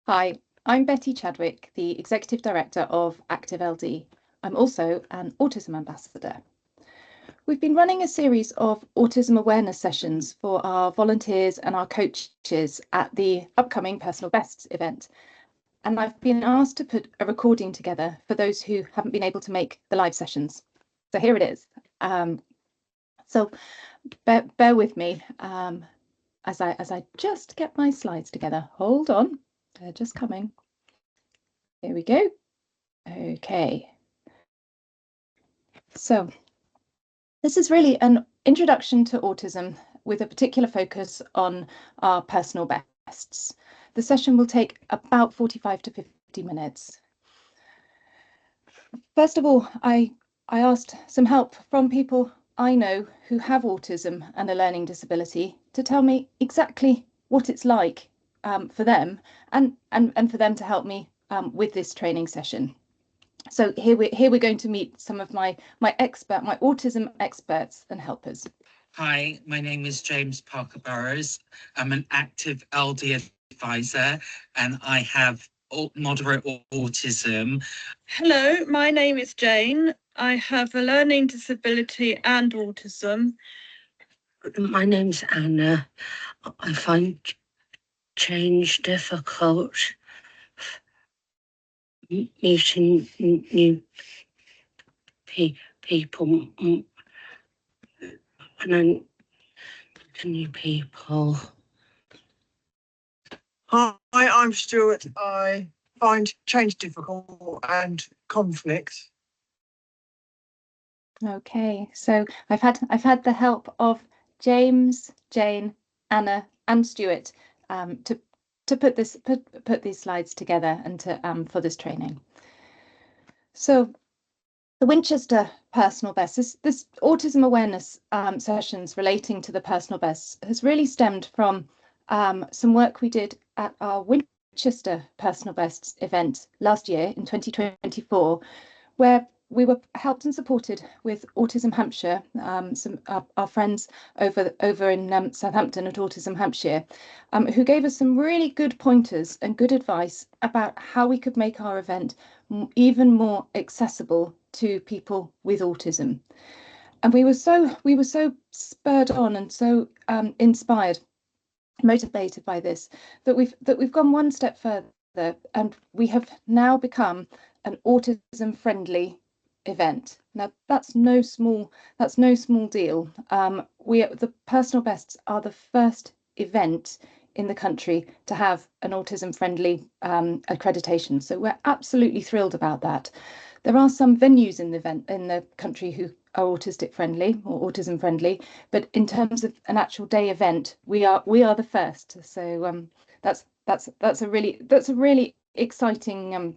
Hi, I'm Betty Chadwick, the Executive Director of Active LD. I'm also an Autism Ambassador. We've been running a series of autism awareness sessions for our volunteers and our coaches at the upcoming Personal Bests event. And I've been asked to put a recording together for those who haven't been able to make the live sessions. So here it is. So bear with me as I just get my slides together. Hold on, they're just coming. Here we go. Okay. So this is really an introduction to autism with a particular focus on our personal bests. The session will take about 45 to 50 minutes. First of all, I asked some help from people I know who have autism and a learning disability to tell me exactly what it's like for them and for them to help me with this training session. So here we're going to meet some of my autism experts and helpers. Hi, my name is James Parker Burrows. I'm an active LD advisor and I have moderate autism. Hello, my name is Jane. I have a learning disability and autism. My name's Anna. I find change difficult. Meeting new people and then new people. Hi, I'm Stuart. I find change difficult and conflict. Okay, so I've had the help of James, Jane, Anna, and Stuart to put these slides together and to for this training. So the Winchester Personal Best, this autism awareness sessions relating to the personal best has really stemmed from some work we did at our Winchester Personal Bests event last year in 2024, where we were helped and supported with Autism Hampshire, our friends over in Southampton at Autism Hampshire, who gave us some really good pointers and good advice about how we could make our event even more accessible to people with autism. And we were so spurred on and so inspired, motivated by this, that we've gone one step further, and we have now become an autism friendly event. Now that's no small deal. The Personal Bests are the first event in the country to have an autism friendly accreditation, so we're absolutely thrilled about that. There are some venues in the country who are autistic friendly or autism friendly, but in terms of an actual day event, we are the first. So that's a really exciting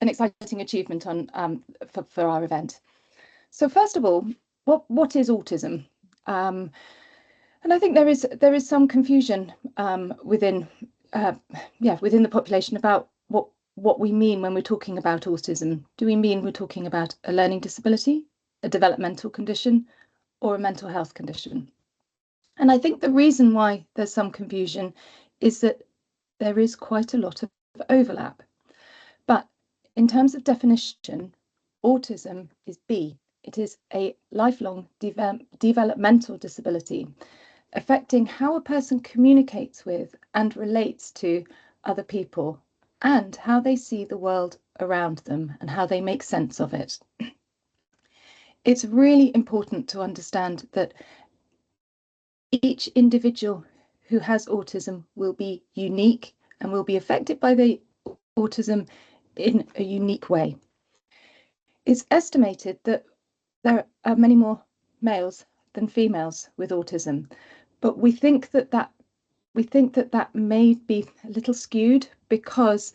an exciting achievement on for our event. So first of all, what is autism? And I think there is some confusion within the population about what we mean when we're talking about autism. Do we mean we're talking about a learning disability, a developmental condition, or a mental health condition? And I think the reason why there's some confusion is that there is quite a lot of overlap. But in terms of definition, autism is B. It is a lifelong developmental disability affecting how a person communicates with and relates to other people, and how they see the world around them and how they make sense of it. It's really important to understand that each individual who has autism will be unique and will be affected by the autism in a unique way. It's estimated that there are many more males than females with autism, but we think that may be a little skewed because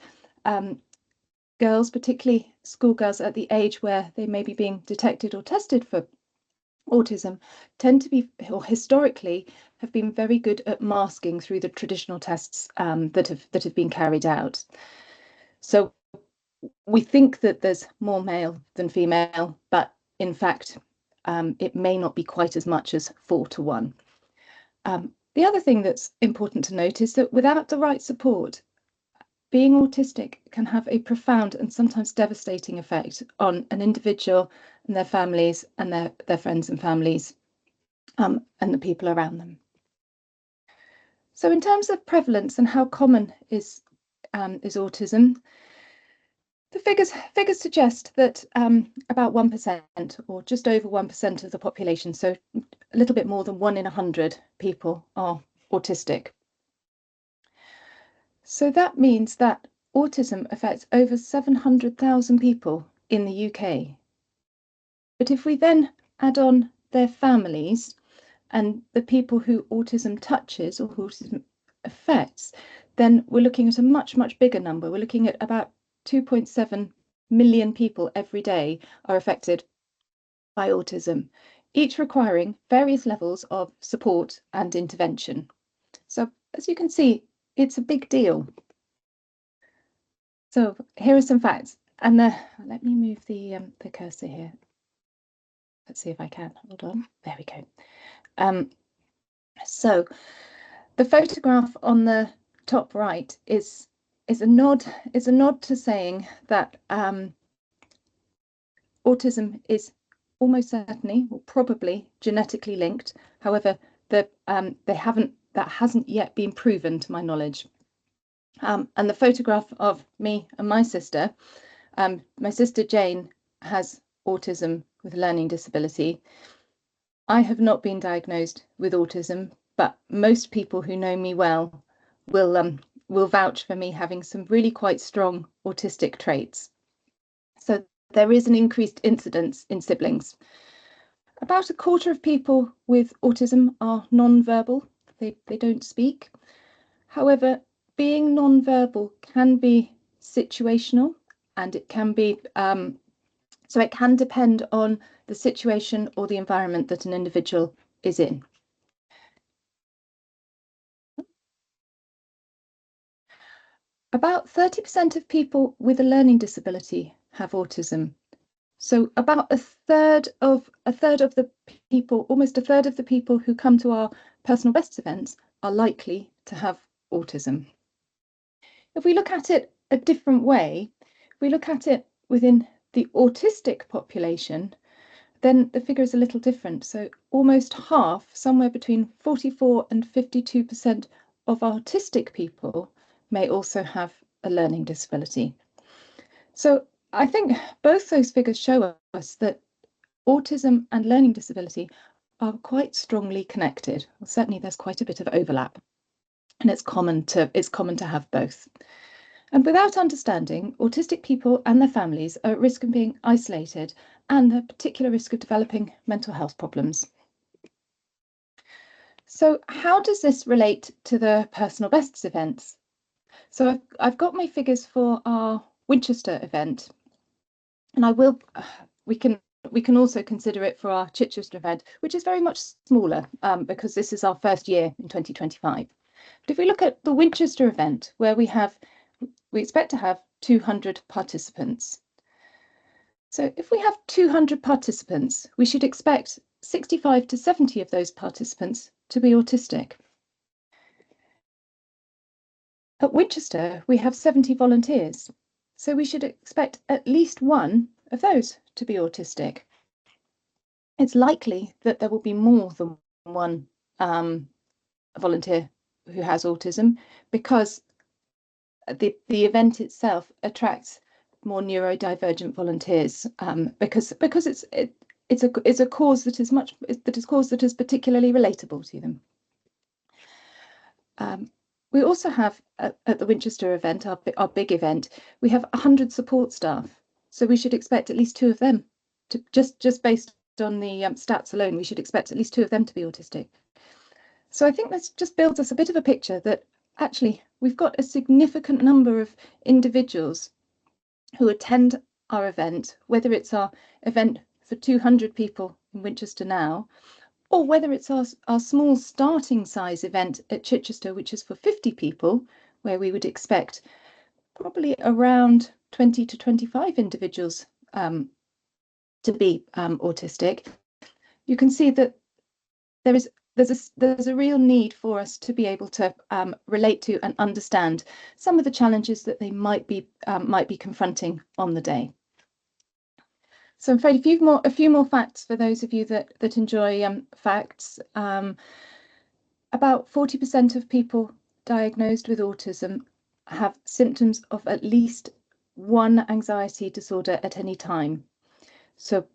girls, particularly schoolgirls at the age where they may be being detected or tested for autism, tend to be, or historically have been very good at masking through the traditional tests that have been carried out. So we think that there's more male than female, but in fact, it may not be quite as much as 4 to 1. The The other thing that's important to note is that without the right support, being autistic can have a profound and sometimes devastating effect on an individual and their families and their friends and families, and the people around them. So in terms of prevalence and how common is autism, the figures suggest that about 1% or just over 1% of the population, so a little bit more than 1 in 100 people, are autistic. So that means that autism affects over 700,000 people in the UK. But if we then add on their families and the people who autism touches or who autism affects, then we're looking at a much, much bigger number. We're looking at about 2.7 million people every day are affected by autism, each requiring various levels of support and intervention. So as you can see, it's a big deal. So here are some facts, and let me move the cursor here. Let's see if I can. Hold on. There we go. So the photograph on the top right is a nod to saying that autism is almost certainly or probably genetically linked. However, that hasn't yet been proven to my knowledge. And the photograph of me and my sister Jane has autism with a learning disability. I have not been diagnosed with autism, but most people who know me well will vouch for me having some really quite strong autistic traits. So there is an increased incidence in siblings. About a quarter of people with autism are non-verbal. They don't speak. However, being non-verbal can be situational, and it can be so it can depend on the situation or the environment that an individual is in. About 30% of people with a learning disability have autism. So about a third of the people, almost a third of the people who come to our personal best events are likely to have autism. If we look at it a different way, if we look at it within the autistic population, then the figure is a little different. So almost half, somewhere between 44 and 52% of autistic people may also have a learning disability. So I think both those figures show us that autism and learning disability are quite strongly connected. Well, certainly there's quite a bit of overlap, and it's common to have both. And without understanding, autistic people and their families are at risk of being isolated and a particular risk of developing mental health problems. So how does this relate to the personal bests events? So I've got my figures for our Winchester event, and we can also consider it for our Chichester event, which is very much smaller because this is our first year in 2025. But if we look at the Winchester event, where we expect to have 200 participants. So if we have 200 participants, we should expect 65 to 70 of those participants to be autistic. At Winchester, we have 70 volunteers, so we should expect at least one of those to be autistic. It's likely that there will be more than one volunteer who has autism, because the event itself attracts more neurodivergent volunteers, because it's a cause that is particularly relatable to them. We also have at the Winchester event, our big event, we have 100 support staff, so we should expect at least 2 of them to just based on the stats alone, we should expect at least 2 of them to be autistic. So I think this just builds us a bit of a picture that actually we've got a significant number of individuals who attend our event, whether it's our event for 200 people in Winchester now, or whether it's our small starting size event at Chichester, which is for 50 people, where we would expect probably around 20 to 25 individuals to be autistic. You can see that there's a real need for us to be able to relate to and understand some of the challenges that they might be confronting on the day. So I'm afraid a few more facts for those of you that enjoy facts. About 40% of people diagnosed with autism have symptoms of at least one anxiety disorder at any time. So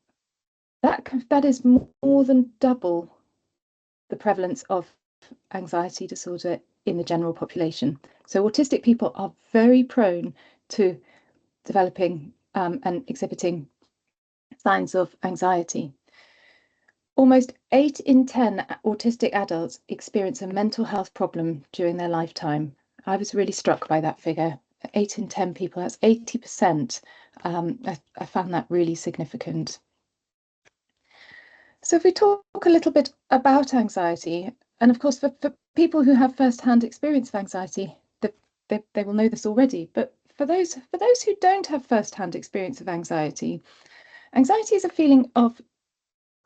that is more than double the prevalence of anxiety disorder in the general population. So autistic people are very prone to developing and exhibiting signs of anxiety. Almost 8 in 10 autistic adults experience a mental health problem during their lifetime. I was really struck by that figure. 8 in 10 people, that's 80%. I found that really significant. So if we talk a little bit about anxiety, and of course for people who have first-hand experience of anxiety, they will know this already, but for those who don't have first-hand experience of anxiety, anxiety is a feeling of,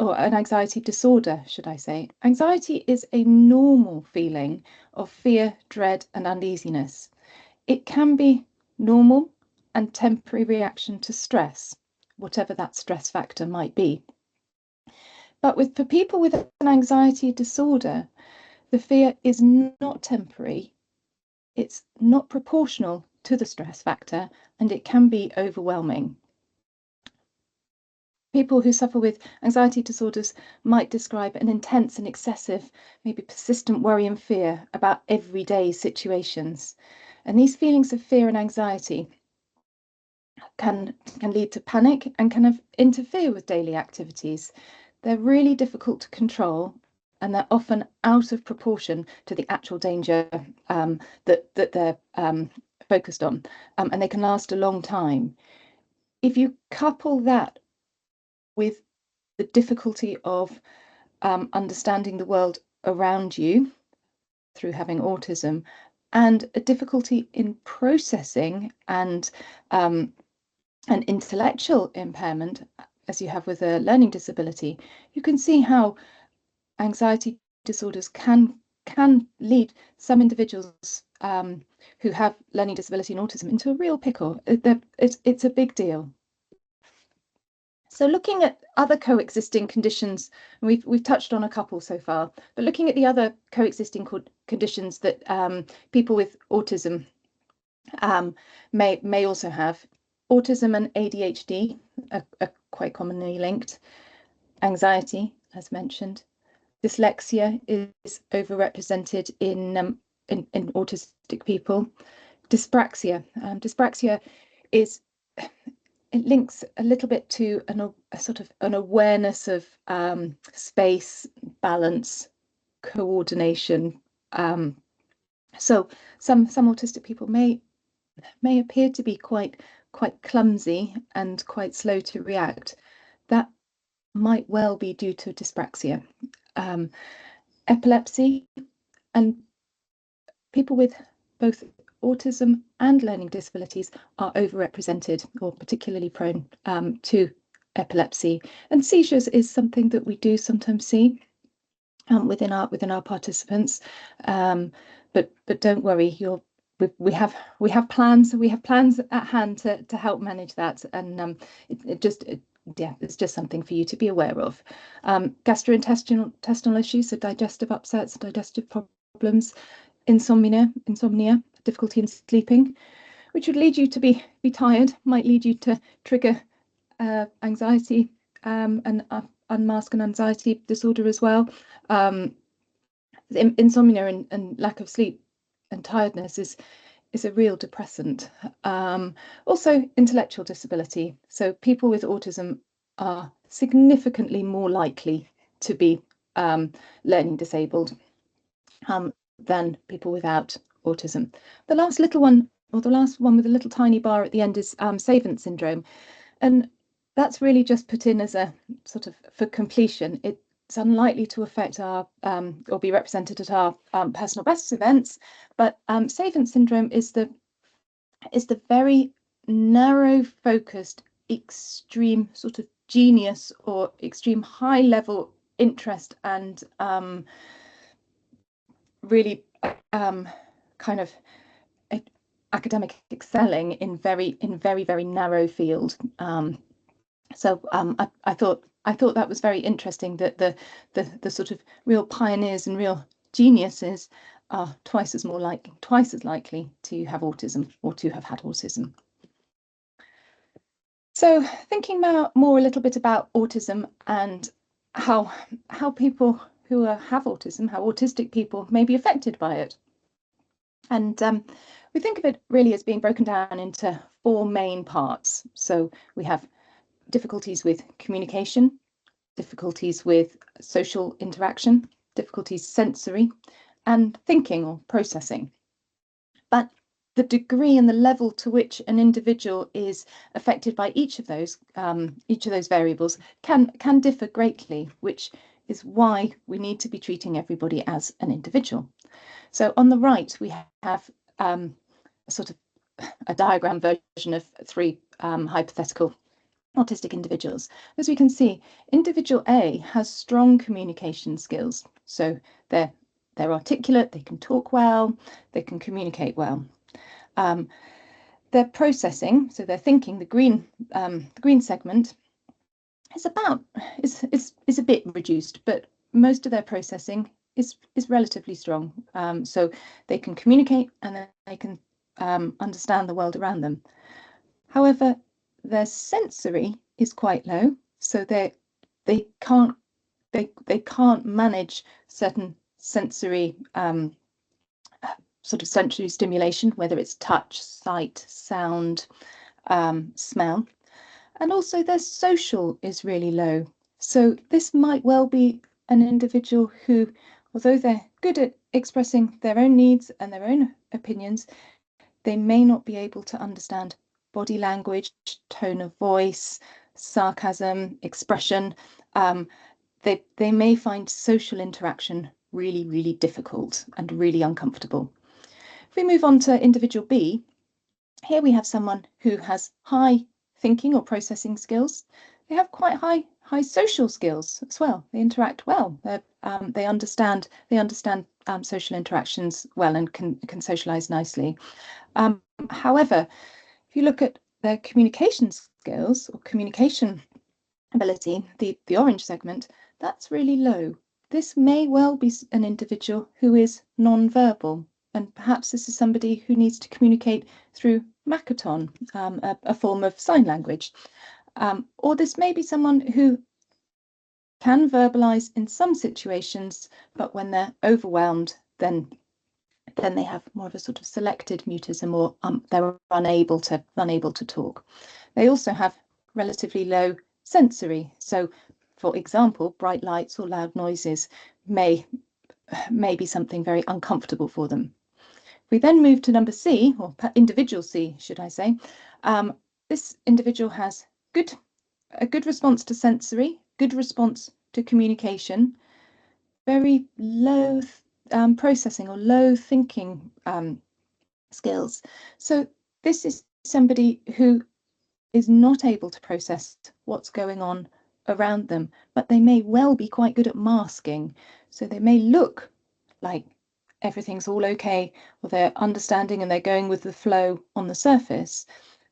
or an anxiety disorder, should I say. Anxiety is a normal feeling of fear, dread, and uneasiness. It can be normal and temporary reaction to stress, whatever that stress factor might be. But for people with an anxiety disorder, the fear is not temporary, it's not proportional to the stress factor, and it can be overwhelming. People who suffer with anxiety disorders might describe an intense and excessive, maybe persistent worry and fear about everyday situations. And these feelings of fear and anxiety can lead to panic and can interfere with daily activities. They're really difficult to control, and they're often out of proportion to the actual danger that they're focused on, and they can last a long time. If you couple that with the difficulty of understanding the world around you through having autism, and a difficulty in processing and an intellectual impairment, as you have with a learning disability, you can see how anxiety disorders can lead some individuals who have learning disability and autism into a real pickle. It's a big deal. So looking at other coexisting conditions, we've touched on a couple so far, but looking at the other coexisting conditions that people with autism may also have, autism and ADHD are quite commonly linked. Anxiety, as mentioned. Dyslexia is overrepresented in autistic people. Dyspraxia. Dyspraxia is, it links a little bit to a sort of an awareness of space, balance, coordination. So some autistic people may appear to be quite clumsy and quite slow to react. That might well be due to dyspraxia. Epilepsy, and people with both autism and learning disabilities are overrepresented or particularly prone to epilepsy. And seizures is something that we do sometimes see within our participants. But don't worry, we have plans. We have plans at hand to help manage that, and it's just something for you to be aware of. Gastrointestinal issues, so digestive upsets, digestive problems, insomnia, difficulty in sleeping, which would lead you to be tired, might lead you to trigger anxiety and unmask an anxiety disorder as well. Insomnia and lack of sleep and tiredness is a real depressant. Also, intellectual disability. So people with autism are significantly more likely to be learning disabled than people without autism. The last little one, or the last one with a little tiny bar at the end, is Savant syndrome. And that's really just put in as a sort of for completion. It's unlikely to affect our or be represented at our personal best events, but Savant syndrome is the very narrow focused, extreme sort of genius or extreme high level interest and really kind of academic excelling in very narrow field. So I thought that was very interesting, that the sort of real pioneers and real geniuses are twice as likely to have autism or to have had autism. So thinking more a little bit about autism and how people who have autism, how autistic people may be affected by it. And we think of it really as being broken down into 4 main parts. So we have difficulties with communication, difficulties with social interaction, difficulties sensory, and thinking or processing. But the degree and the level to which an individual is affected by each of those variables can differ greatly, which is why we need to be treating everybody as an individual. So on the right, we have sort of a diagram version of 3 hypothetical autistic individuals. As we can see, individual A has strong communication skills. So they're articulate, they can talk well, they can communicate well. Their processing, so their thinking, the green segment, is a bit reduced, but most of their processing is relatively strong. So they can communicate and they can understand the world around them. However, their sensory is quite low, so they can't manage certain sensory sort of sensory stimulation, whether it's touch, sight, sound, smell. And also their social is really low. So this might well be an individual who, although they're good at expressing their own needs and their own opinions, they may not be able to understand body language, tone of voice, sarcasm, expression. They may find social interaction really difficult and really uncomfortable. If we move on to individual B, here we have someone who has high thinking or processing skills. They have quite high social skills as well. They interact well. They understand social interactions well and can socialize nicely. However, if you look at their communication skills or communication ability, the orange segment, that's really low. This may well be an individual who is non-verbal, and perhaps this is somebody who needs to communicate through Makaton, a form of sign language. Or this may be someone who can verbalize in some situations, but when they're overwhelmed, then they have more of a sort of selected mutism, or they're unable to talk. They also have relatively low sensory. So, for example, bright lights or loud noises may be something very uncomfortable for them. We then move to number C, or individual C, should I say. This individual has a good response to sensory, good response to communication, very low processing or low thinking skills. So this is somebody who is not able to process what's going on around them, but they may well be quite good at masking. So they may look like everything's all okay, or they're understanding and they're going with the flow on the surface,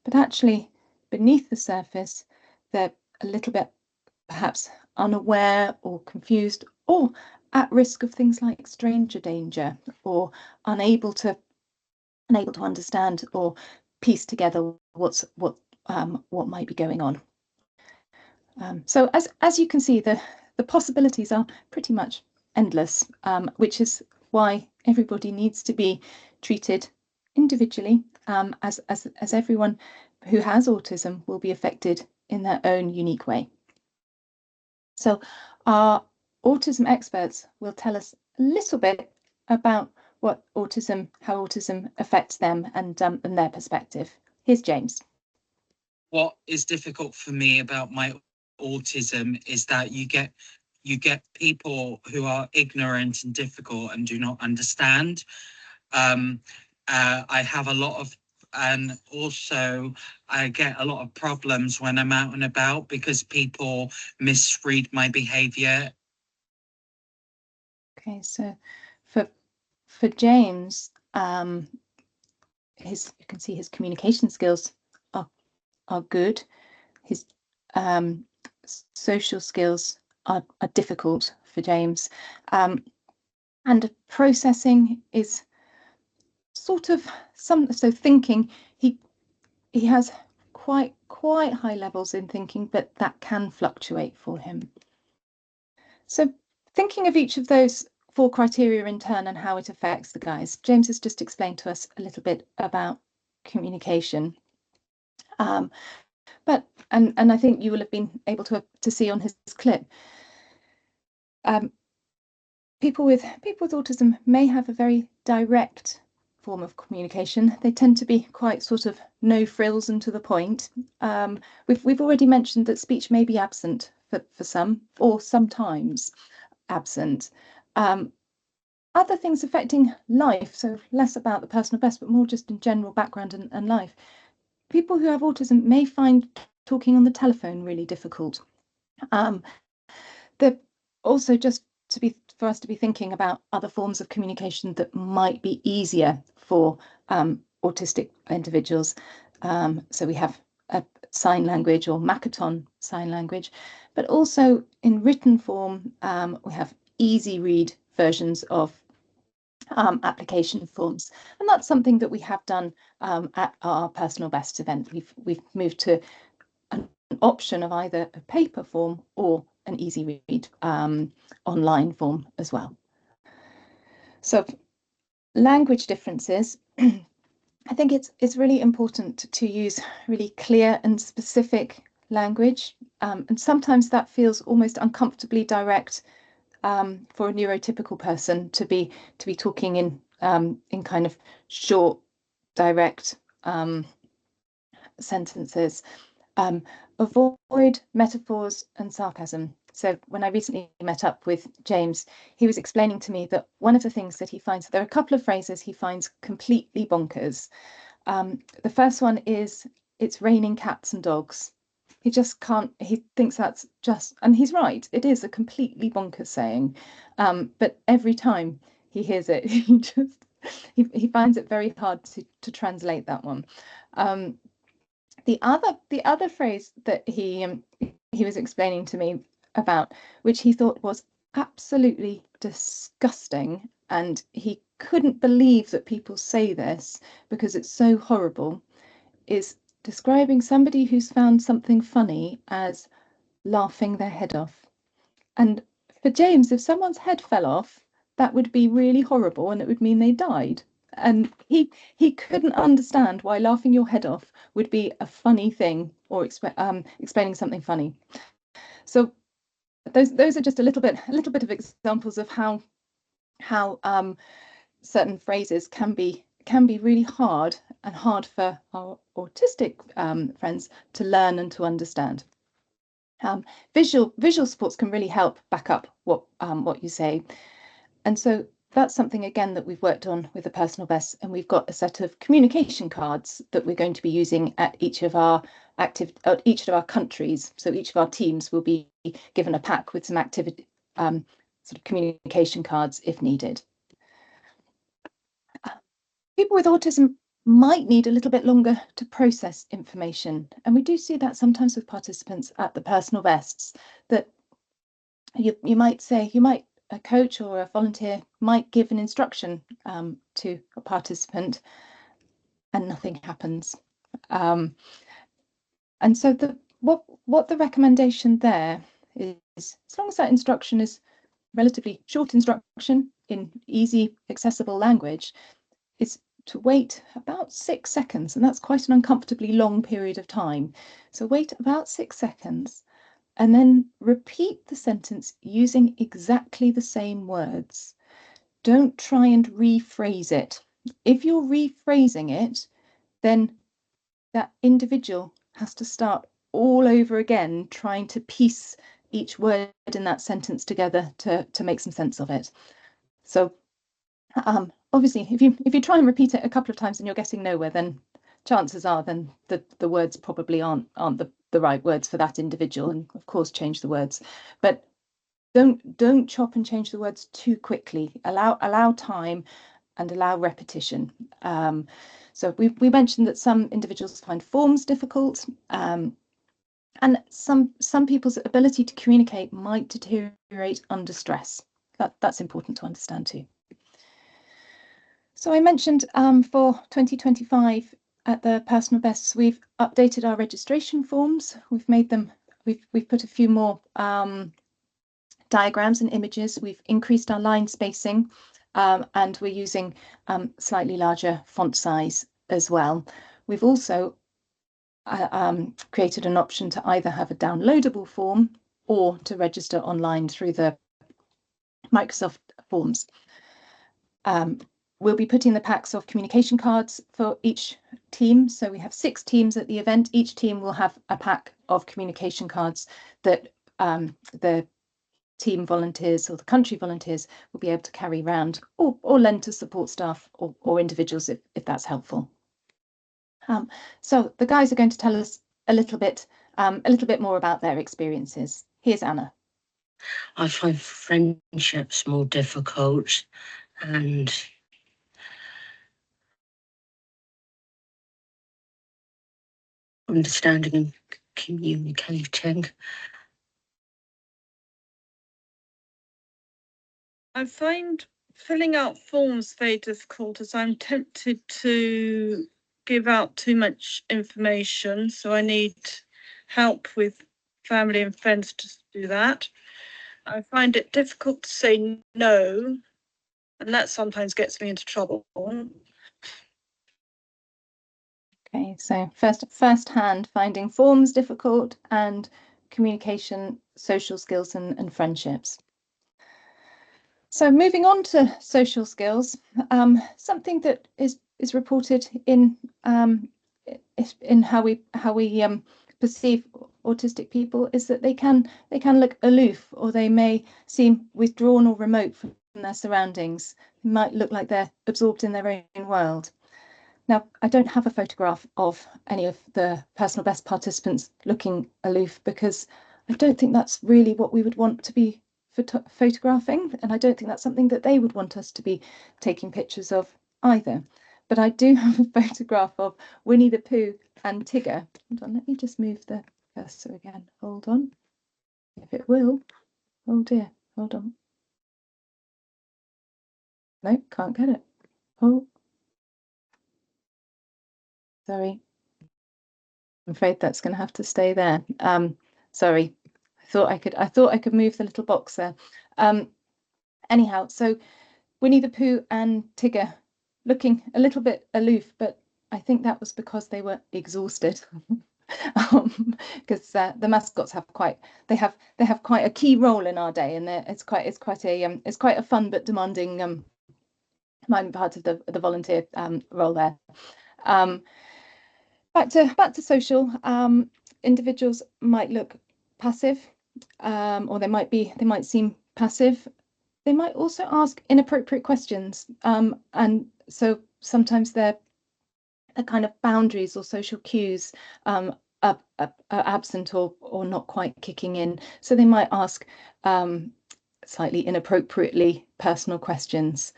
but actually beneath the surface, they're a little bit perhaps unaware or confused, or at risk of things like stranger danger, or unable to understand or piece together what might be going on. So as you can see, the possibilities are pretty much endless, which is why everybody needs to be treated individually, as everyone who has autism will be affected in their own unique way. So our autism experts will tell us a little bit about how autism affects them and their perspective. Here's James. What is difficult for me about my autism is that you get people who are ignorant and difficult and do not understand. I have a lot of, and also I get a lot of problems when I'm out and about because people misread my behaviour. Okay, so for for James, you can see his communication skills are good. His social skills are difficult for James, and processing is sort of so thinking, he has quite high levels in thinking, but that can fluctuate for him. So thinking of each of those 4 criteria in turn and how it affects the guys, James has just explained to us a little bit about communication. But I think you will have been able to see on his clip, people with autism may have a very direct form of communication. They tend to be quite sort of no frills and to the point. We've already mentioned that speech may be absent for some, or sometimes absent. Other things affecting life, so less about the personal best, but more just in general background and life. People who have autism may find talking on the telephone really difficult. They're also just for us to be thinking about other forms of communication that might be easier for autistic individuals. So we have a sign language or Makaton sign language, but also in written form, we have easy read versions of application forms, and that's something that we have done at our personal best event. We've moved to an option of either a paper form or an easy read online form as well. So language differences, I think it's really important to use really clear and specific language, and sometimes that feels almost uncomfortably direct for a neurotypical person to be talking in kind of short, direct sentences. Avoid metaphors and sarcasm. So when I recently met up with James, he was explaining to me that one of the things that he finds, there are a couple of phrases he finds completely bonkers. The first one is, "It's raining cats and dogs." He just can't, he thinks that's just, and he's right, it is a completely bonkers saying. But every time he hears it, he finds it very hard to translate that one. The other phrase that he was explaining to me about, which he thought was absolutely disgusting, and he couldn't believe that people say this because it's so horrible, is describing somebody who's found something funny as laughing their head off. And for James, if someone's head fell off, that would be really horrible, and it would mean they died. And he couldn't understand why laughing your head off would be a funny thing, or explaining something funny. So those are just a little bit of examples of how certain phrases can be really hard for our autistic friends to learn and to understand. Visual supports can really help back up what you say, and so that's something again that we've worked on with the personal best, and we've got a set of communication cards that we're going to be using at each of our countries. So each of our teams will be given a pack with some activity sort of communication cards if needed. People with autism might need a little bit longer to process information, and we do see that sometimes with participants at the personal bests, that you might say, a coach or a volunteer might give an instruction to a participant and nothing happens. And so what the recommendation there is, as long as that instruction is relatively short instruction in easy accessible language, is to wait about 6 seconds, and that's quite an uncomfortably long period of time. So wait about 6 seconds and then repeat the sentence using exactly the same words. Don't try and rephrase it. If you're rephrasing it, then that individual has to start all over again, trying to piece each word in that sentence together to make some sense of it. So obviously, if you try and repeat it a couple of times and you're getting nowhere, then chances are then the words probably aren't the right words for that individual, and of course change the words. But don't chop and change the words too quickly. Allow time, and allow repetition. So we mentioned that some individuals find forms difficult, and some people's ability to communicate might deteriorate under stress. That's important to understand too. So I mentioned for 2025 at the Personal Bests, we've updated our registration forms. We've made them, we've put a few more diagrams and images. We've increased our line spacing, and we're using slightly larger font size as well. We've also created an option to either have a downloadable form or to register online through the Microsoft Forms. We'll be putting the packs of communication cards for each team. So we have 6 teams at the event. Each team will have a pack of communication cards that the team volunteers or the country volunteers will be able to carry around or lend to support staff or individuals if that's helpful. So the guys are going to tell us a little bit more about their experiences. Here's Anna. I find friendships more difficult and understanding and communicating. I find filling out forms very difficult as I'm tempted to give out too much information. So I need help with family and friends to do that. I find it difficult to say no, and that sometimes gets me into trouble. Okay, so first hand, finding forms difficult and communication, social skills and friendships. So moving on to social skills, something that is reported in how we perceive autistic people is that they can look aloof, or they may seem withdrawn or remote from their surroundings. They might look like they're absorbed in their own world. Now, I don't have a photograph of any of the Personal Best participants looking aloof, because I don't think that's really what we would want to be photographing, and I don't think that's something that they would want us to be taking pictures of either. But I do have a photograph of Winnie the Pooh and Tigger. Hold on, let me just move the cursor again. Hold on, if it will. Oh dear, hold on. No, can't get it. Oh, sorry. I'm afraid that's going to have to stay there. Sorry, I thought I could move the little box there. Anyhow, so Winnie the Pooh and Tigger looking a little bit aloof, but I think that was because they were exhausted. Because the mascots have quite a key role in our day, and it's quite a fun but demanding part of the volunteer role there. Back to social. Individuals might look passive, or they might seem passive. They might also ask inappropriate questions, and so sometimes their kind of boundaries or social cues are absent or not quite kicking in. So they might ask slightly inappropriately personal questions.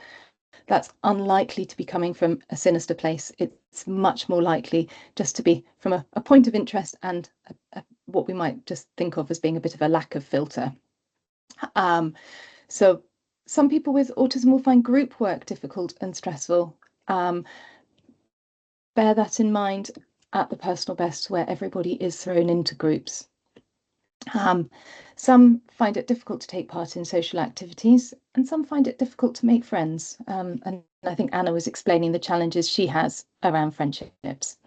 That's unlikely to be coming from a sinister place. It's much more likely just to be from a point of interest and what we might just think of as being a bit of a lack of filter. So some people with autism will find group work difficult and stressful. Bear that in mind at the Personal Best, where everybody is thrown into groups. Some find it difficult to take part in social activities, and some find it difficult to make friends. And I think Anna was explaining the challenges she has around friendships.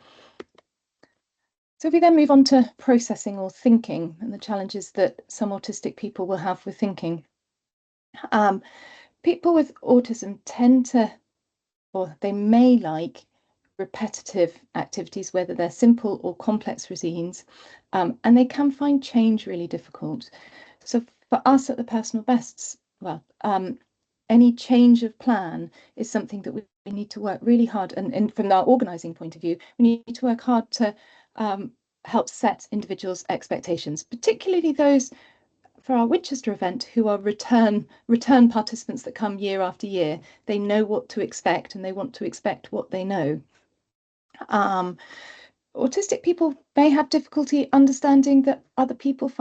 So if we then move on to processing or thinking, and the challenges that some autistic people will have with thinking. People with autism tend to, or they may like, repetitive activities, whether they're simple or complex routines, and they can find change really difficult. So for us at the Personal Bests, well, any change of plan is something that we need to work really hard, and from our organising point of view, we need to work hard to help set individuals' expectations, particularly those our Winchester event, who are return participants that come year after year, they know what to expect and they want to expect what they know. Autistic people may have difficulty understanding that other people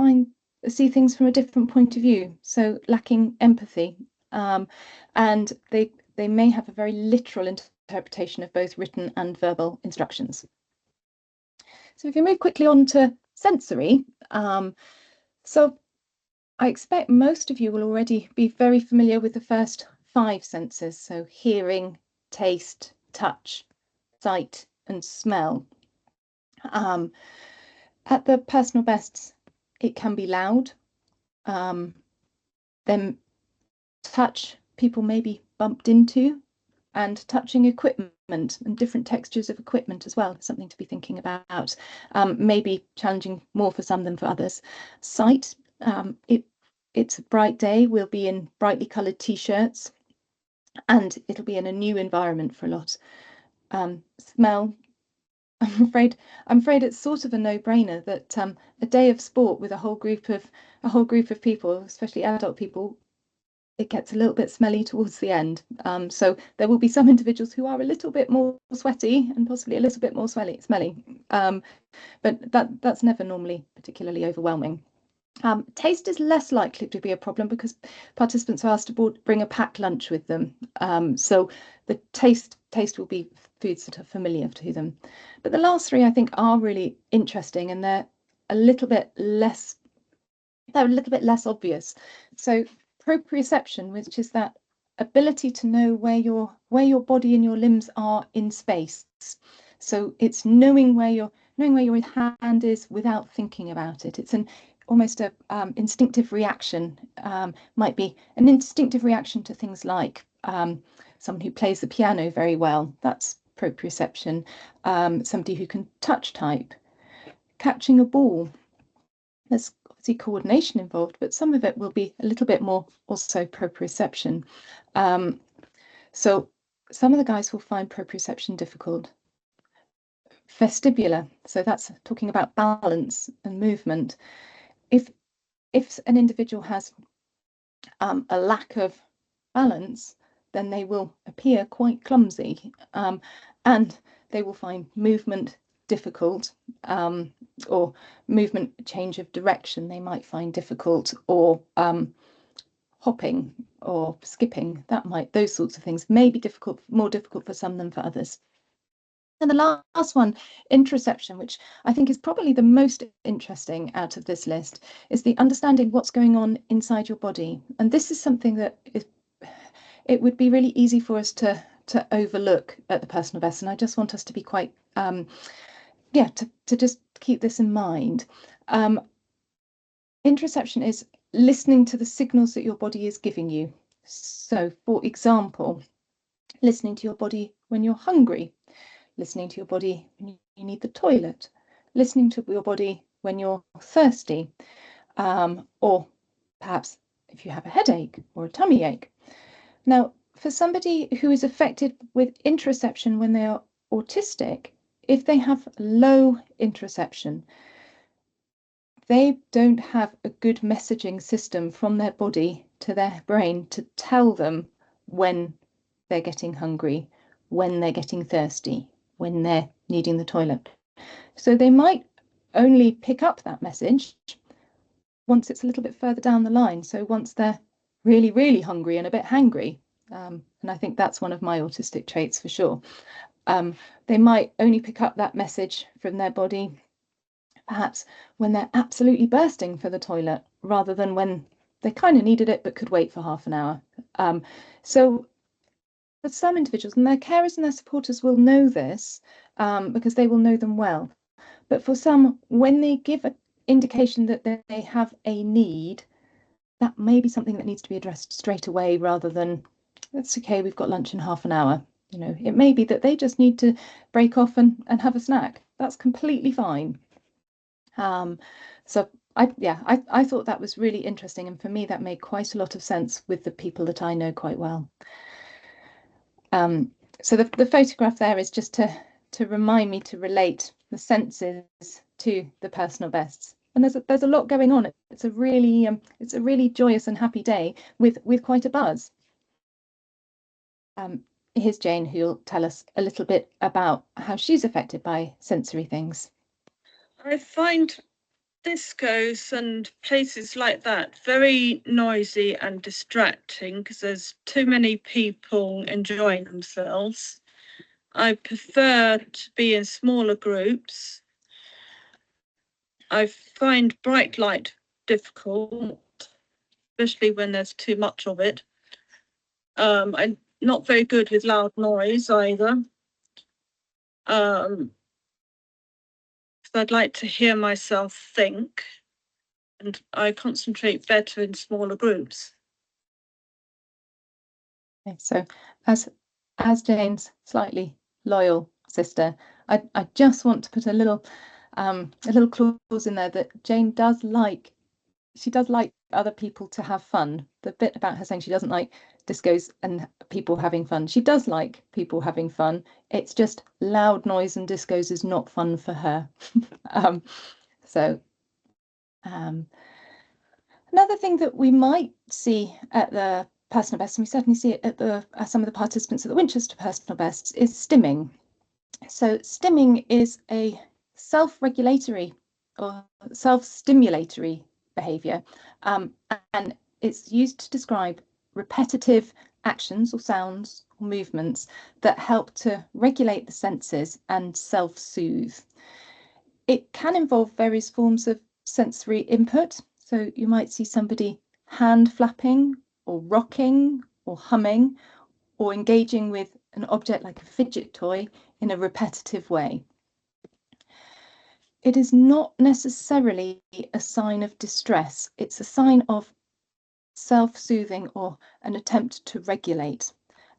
see things from a different point of view, so lacking empathy, and they may have a very literal interpretation of both written and verbal instructions. So if you move quickly on to sensory, so I expect most of you will already be very familiar with the first 5 senses, so hearing, taste, touch, sight and smell. At the personal bests, it can be loud. Then touch, people may be bumped into, and touching equipment and different textures of equipment as well, something to be thinking about. Maybe challenging more for some than for others. Sight, it's a bright day, we'll be in brightly coloured t-shirts and it'll be in a new environment for a lot. Smell, I'm afraid it's sort of a no-brainer that a day of sport with a whole group of people, especially adult people, it gets a little bit smelly towards the end. So there will be some individuals who are a little bit more sweaty and possibly a little bit more smelly. But that's never normally particularly overwhelming. Taste is less likely to be a problem because participants are asked to bring a packed lunch with them. So the taste will be foods that are familiar to them. But the last 3 I think are really interesting, and they're a little bit less obvious. So proprioception, which is that ability to know where your body and your limbs are in space. So it's knowing where your hand is without thinking about it. It's almost a instinctive reaction. Might be an instinctive reaction to things like someone who plays the piano very well. That's proprioception. Somebody who can touch type, catching a ball. There's obviously coordination involved, but some of it will be a little bit more also proprioception. So some of the guys will find proprioception difficult. Vestibular, so that's talking about balance and movement. If an individual has a lack of balance, then they will appear quite clumsy, and they will find movement difficult, or movement change of direction they might find difficult, or hopping or skipping, those sorts of things may be more difficult for some than for others. And the last one, interoception, which I think is probably the most interesting out of this list, is the understanding what's going on inside your body. And this is something that it would be really easy for us to overlook at the personal best. And I just want us to be quite, to just keep this in mind. Interoception is listening to the signals that your body is giving you. So, for example, listening to your body when you're hungry, listening to your body when you need the toilet, listening to your body when you're thirsty, or perhaps if you have a headache or a tummy ache. Now, for somebody who is affected with interoception when they are autistic, if they have low interoception, they don't have a good messaging system from their body to their brain to tell them when they're getting hungry, when they're getting thirsty, when they're needing the toilet. So they might only pick up that message once it's a little bit further down the line. So once they're really, really hungry and a bit hangry, and I think that's one of my autistic traits for sure. They might only pick up that message from their body perhaps when they're absolutely bursting for the toilet, rather than when they kind of needed it but could wait for half an hour. So for some individuals, and their carers and their supporters will know this because they will know them well. But for some, when they give an indication that they have a need, that may be something that needs to be addressed straight away, rather than, that's okay, we've got lunch in half an hour. You know, it may be that they just need to break off and have a snack. That's completely fine. So I thought that was really interesting, and for me that made quite a lot of sense with the people that I know quite well. So the photograph there is just to remind me to relate the senses to the personal bests. and there's a lot going on. It's a really joyous and happy day with quite a buzz. Here's Jane, who'll tell us a little bit about how she's affected by sensory things. I find discos and places like that very noisy and distracting because there's too many people enjoying themselves. I prefer to be in smaller groups. I find bright light difficult, especially when there's too much of it. I'm not very good with loud noise either. So I'd like to hear myself think, and I concentrate better in smaller groups. Okay, so as Jane's slightly loyal sister, I just want to put a little clause in there that Jane does like other people to have fun. The bit about her saying she doesn't like discos and people having fun, she does like people having fun. It's just loud noise and discos is not fun for her. Another thing that we might see at the personal best, and we certainly see it at some of the participants at the Winchester personal bests, is stimming. So stimming is a self-regulatory or self-stimulatory behaviour, and it's used to describe repetitive actions or sounds or movements that help to regulate the senses and self-soothe. It can involve various forms of sensory input. So you might see somebody hand flapping or rocking or humming or engaging with an object like a fidget toy in a repetitive way. It is not necessarily a sign of distress. It's a sign of self-soothing or an attempt to regulate.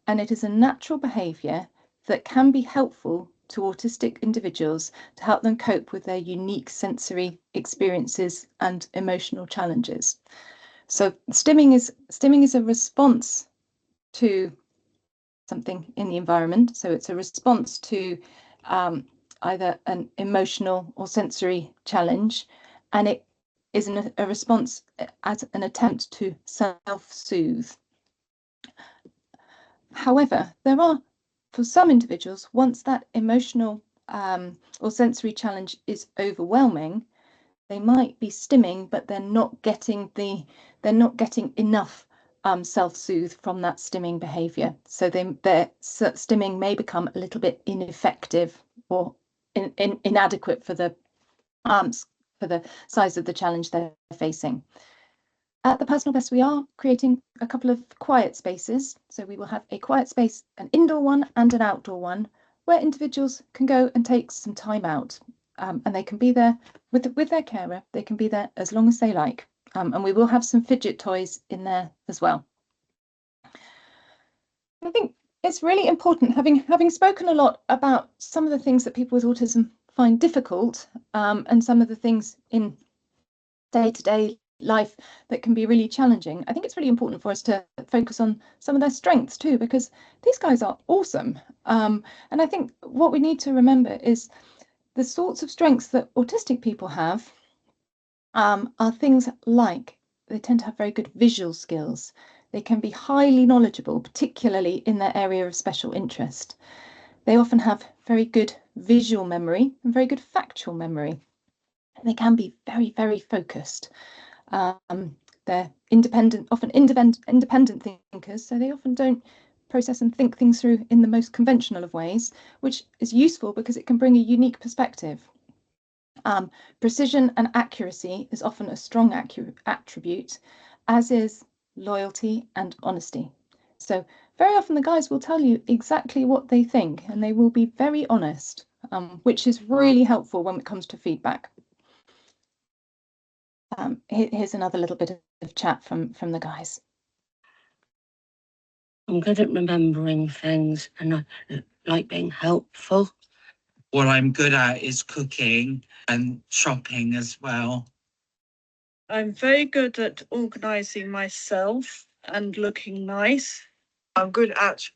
And it is a natural behaviour that can be helpful to autistic individuals to help them cope with their unique sensory experiences and emotional challenges. So stimming is a response to something in the environment. So it's a response to either an emotional or sensory challenge, and it is a response as an attempt to self-soothe. However, there are, for some individuals, once that emotional or sensory challenge is overwhelming, they might be stimming, but they're not getting enough self-soothe from that stimming behaviour. So their stimming may become a little bit ineffective or inadequate for the size of the challenge they're facing. At the personal best, we are creating a couple of quiet spaces. So we will have a quiet space, an indoor one and an outdoor one, where individuals can go and take some time out. And they can be there with their carer. They can be there as long as they like. And we will have some fidget toys in there as well. I think it's really important, having spoken a lot about some of the things that people with autism find difficult, and some of the things in day-to-day life that can be really challenging. I think it's really important for us to focus on some of their strengths too, because these guys are awesome. And I think what we need to remember is the sorts of strengths that autistic people have are things like they tend to have very good visual skills. They can be highly knowledgeable, particularly in their area of special interest. They often have very good visual memory and very good factual memory. They can be very, very focused. They're often independent thinkers, so they often don't process and think things through in the most conventional of ways, which is useful because it can bring a unique perspective. Precision and accuracy is often a strong attribute, as is loyalty and honesty. So very often the guys will tell you exactly what they think, and they will be very honest, which is really helpful when it comes to feedback. Here's another little bit of chat from the guys. I'm good at remembering things and I like being helpful. What I'm good at is cooking and shopping as well. I'm very good at organising myself and looking nice. I'm good at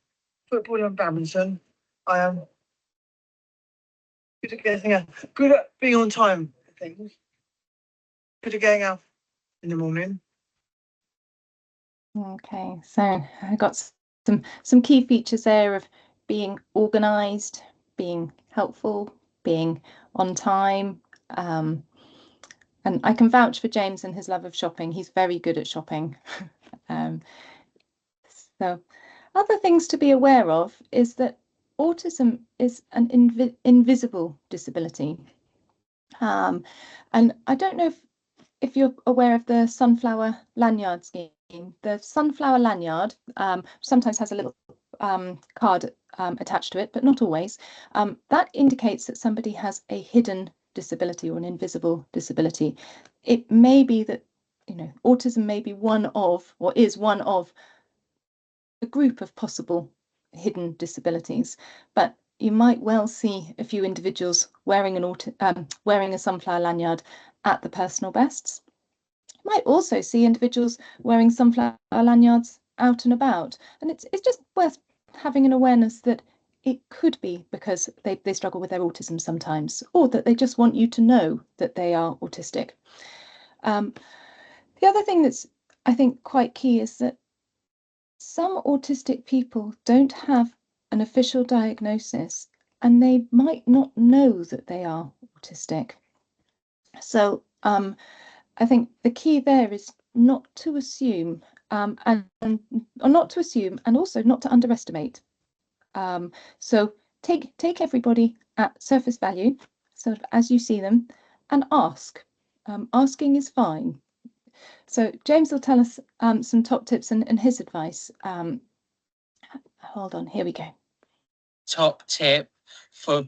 football and badminton. I am good at getting good at being on time for things. Bit of getting up in the morning. Okay, so I got some key features there of being organised, being helpful, being on time. And I can vouch for James and his love of shopping. He's very good at shopping. So other things to be aware of is that autism is an invisible disability. And I don't know if you're aware of the sunflower lanyard scheme. The sunflower lanyard sometimes has a little card attached to it, but not always. That indicates that somebody has a hidden disability or an invisible disability. It may be that, you know, autism may be one of, or is one of, a group of possible hidden disabilities, but you might well see a few individuals wearing wearing a sunflower lanyard at the personal bests. You might also see individuals wearing sunflower lanyards out and about, and it's just worth having an awareness that it could be because they struggle with their autism sometimes, or that they just want you to know that they are autistic. The other thing that's, I think, quite key is that some autistic people don't have an official diagnosis and they might not know that they are autistic. So I think the key there is not to assume and also not to underestimate. So take everybody at surface value, sort of as you see them, and ask. Asking is fine. So James will tell us some top tips and his advice. Hold on, here we go. Top tip for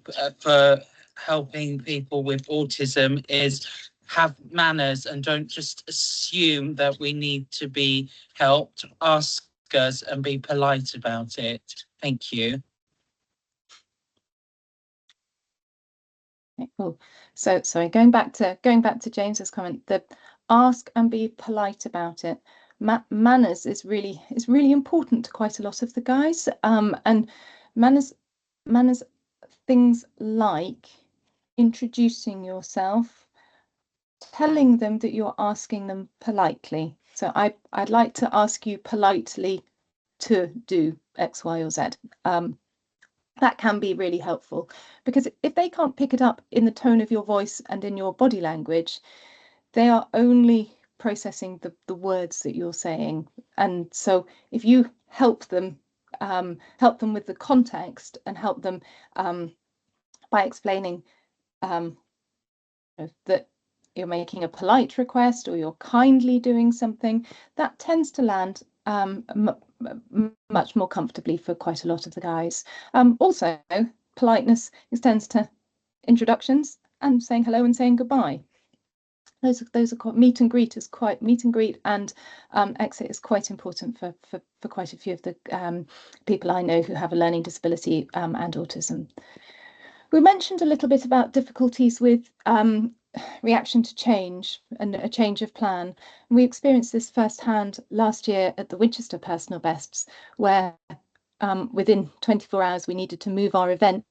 helping people with autism is have manners and don't just assume that we need to be helped. Ask us and be polite about it. Thank you. Okay, cool. So sorry, going back to James's comment, the ask and be polite about it. Manners is really important to quite a lot of the guys. And manners things like introducing yourself, telling them that you're asking them politely. So I'd like to ask you politely to do X, Y, or Z. That can be really helpful, because if they can't pick it up in the tone of your voice and in your body language, they are only processing the words that you're saying. And so if you help them with the context and help them by explaining that you're making a polite request or you're kindly doing something, that tends to land much more comfortably for quite a lot of the guys. Also, politeness extends to introductions and saying hello and saying goodbye. Those are meet and greet and exit is quite important for quite a few of the people I know who have a learning disability and autism. We mentioned a little bit about difficulties with reaction to change and a change of plan. We experienced this firsthand last year at the Winchester Personal Bests, where within 24 hours we needed to move our event.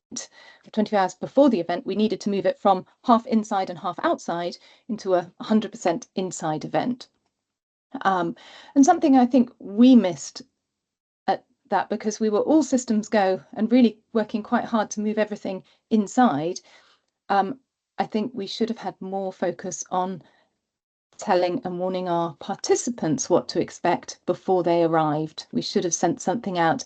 24 hours before the event, we needed to move it from half inside and half outside into a 100% inside event. And something I think we missed at that, because we were all systems go and really working quite hard to move everything inside. I think we should have had more focus on telling and warning our participants what to expect before they arrived. We should have sent something out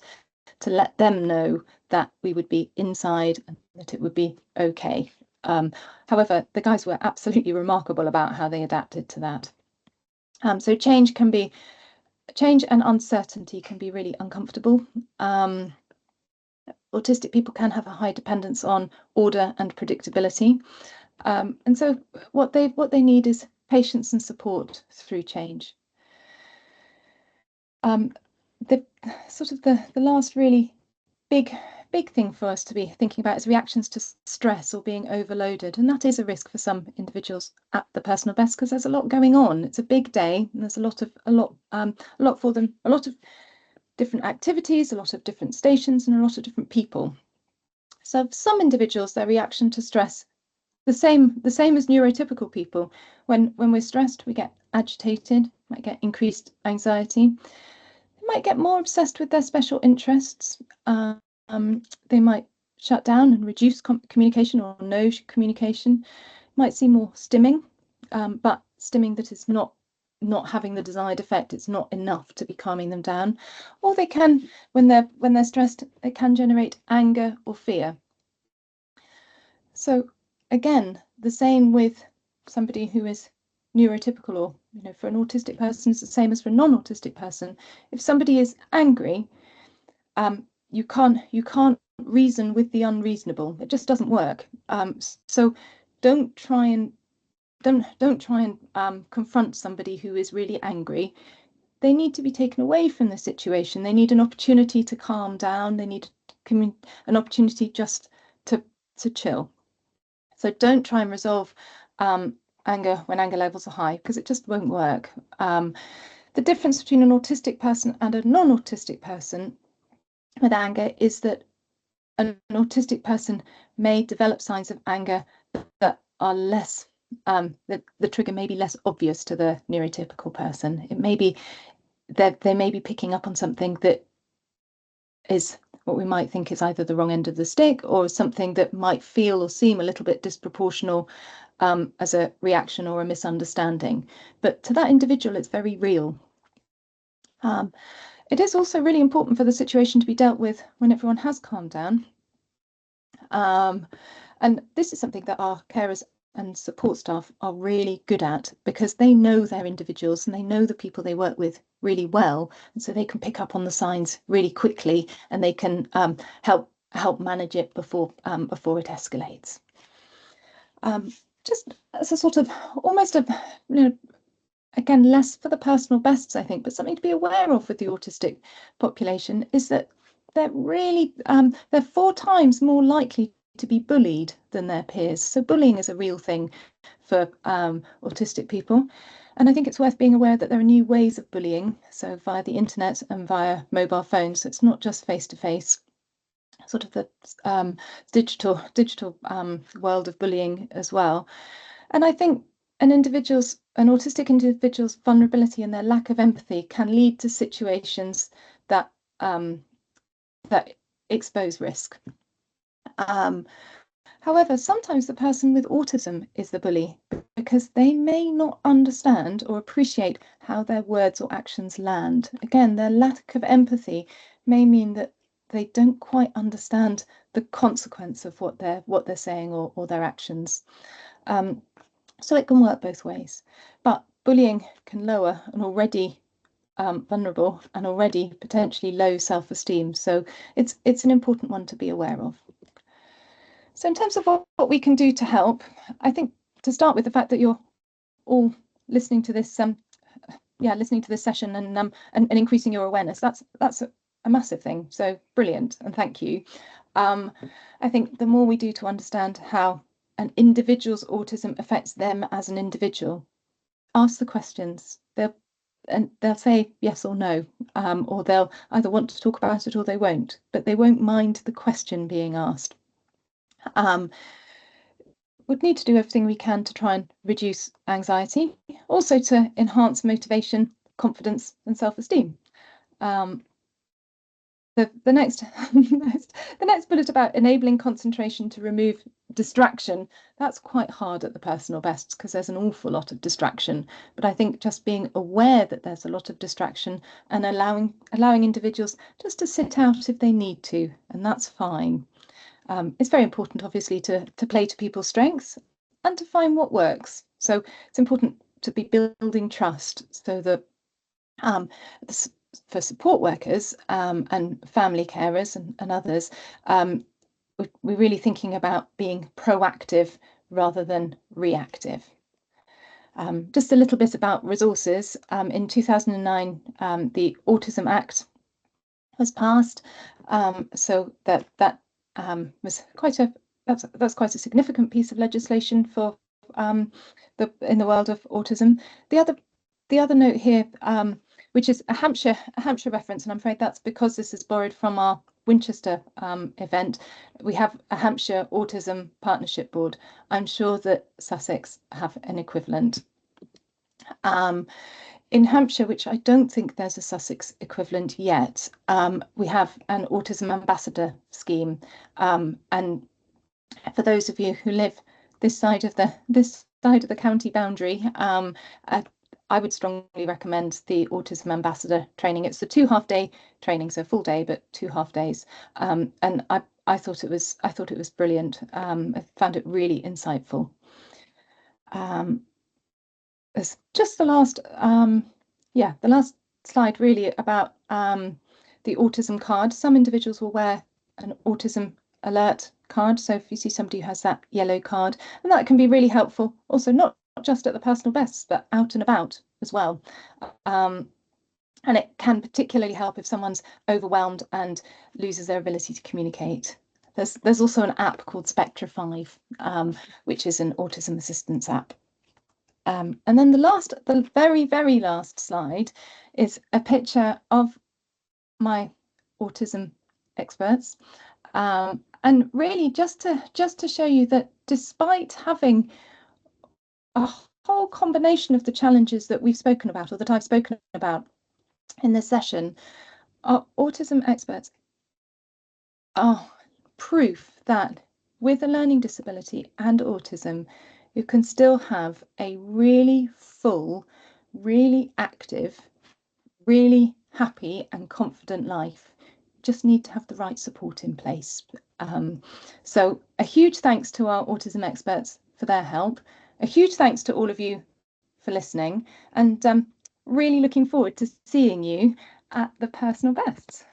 to let them know that we would be inside and that it would be okay. However, the guys were absolutely remarkable about how they adapted to that. So change and uncertainty can be really uncomfortable. Autistic people can have a high dependence on order and predictability. And so what they need is patience and support through change. The last really big thing for us to be thinking about is reactions to stress or being overloaded, and that is a risk for some individuals at the personal best, because there's a lot going on. It's a big day, and there's a lot for them, a lot of different activities, a lot of different stations, and a lot of different people. So for some individuals, their reaction to stress the same as neurotypical people. When we're stressed, we get agitated, might get increased anxiety. They might get more obsessed with their special interests. They might shut down and reduce communication or no communication. Might see more stimming, but stimming that is not having the desired effect. It's not enough to be calming them down. Or they can, when they're stressed, it can generate anger or fear. So again, the same with somebody who is neurotypical, or for an autistic person, it's the same as for a non-autistic person. If somebody is angry, you can't reason with the unreasonable. It just doesn't work. So don't try and confront somebody who is really angry. They need to be taken away from the situation. They need an opportunity to calm down. They need an opportunity just to chill. So don't try and resolve anger when anger levels are high, because it just won't work. The difference between an autistic person and a non-autistic person with anger is that an autistic person may develop signs of anger that are less, the trigger may be less obvious to the neurotypical person. It may be that they may be picking up on something that is what we might think is either the wrong end of the stick, or something that might feel or seem a little bit disproportional as a reaction or a misunderstanding. But to that individual, it's very real. It is also really important for the situation to be dealt with when everyone has calmed down. And this is something that our carers and support staff are really good at, because they know their individuals and they know the people they work with really well, and so they can pick up on the signs really quickly, and they can help manage it before it escalates. Just as a sort of almost a again, less for the personal bests, I think, but something to be aware of with the autistic population is that they're really they're 4 times more likely to be bullied than their peers. So bullying is a real thing for autistic people. And I think it's worth being aware that there are new ways of bullying, so via the internet and via mobile phones. So it's not just face-to-face, sort of the digital world of bullying as well. And I think an autistic individual's vulnerability and their lack of empathy can lead to situations that that expose risk. However, sometimes the person with autism is the bully because they may not understand or appreciate how their words or actions land. Again, their lack of empathy may mean that they don't quite understand the consequence of what they're saying or their actions. So it can work both ways. But bullying can lower an already vulnerable and already potentially low self-esteem. So it's an important one to be aware of. So in terms of what we can do to help, I think to start with the fact that you're all listening to this listening to this session and increasing your awareness, that's a massive thing. So brilliant, and thank you. I think the more we do to understand how an individual's autism affects them as an individual, ask the questions. They'll say yes or no, or they'll either want to talk about it or they won't, but they won't mind the question being asked. We'd need to do everything we can to try and reduce anxiety, also to enhance motivation, confidence and self-esteem. The next bullet about enabling concentration to remove distraction, that's quite hard at the personal bests because there's an awful lot of distraction. But I think just being aware that there's a lot of distraction and allowing individuals just to sit out if they need to, and that's fine. It's very important, obviously, to play to people's strengths and to find what works. So it's important to be building trust so that for support workers and family carers and others, we're really thinking about being proactive rather than reactive. Just a little bit about resources. In 2009, the Autism Act was passed, so that was that's quite a significant piece of legislation for in the world of autism. The other note here, which is a Hampshire reference, and I'm afraid that's because this is borrowed from our Winchester event, we have a Hampshire Autism Partnership Board. I'm sure that Sussex have an equivalent. In Hampshire, which I don't think there's a Sussex equivalent yet, we have an Autism Ambassador scheme. And for those of you who live this side of the county boundary, I would strongly recommend the Autism Ambassador training. It's a 2 half-day training, so full day, but 2 half days. And I thought it was brilliant. I found it really insightful. There's just the last slide really about the autism card. Some individuals will wear an autism alert card, so if you see somebody who has that yellow card, and that can be really helpful also, not just at the personal bests but out and about as well. And it can particularly help if someone's overwhelmed and loses their ability to communicate. There's also an app called Spectra 5, which is an autism assistance app. And then the very, very last slide is a picture of my autism experts. And really just to show you that despite having a whole combination of the challenges that we've spoken about, or that I've spoken about in this session, our autism experts are proof that with a learning disability and autism, you can still have a really full, really active, really happy and confident life. You just need to have the right support in place. So a huge thanks to our autism experts for their help. A huge thanks to all of you for listening, and really looking forward to seeing you at the Personal Bests.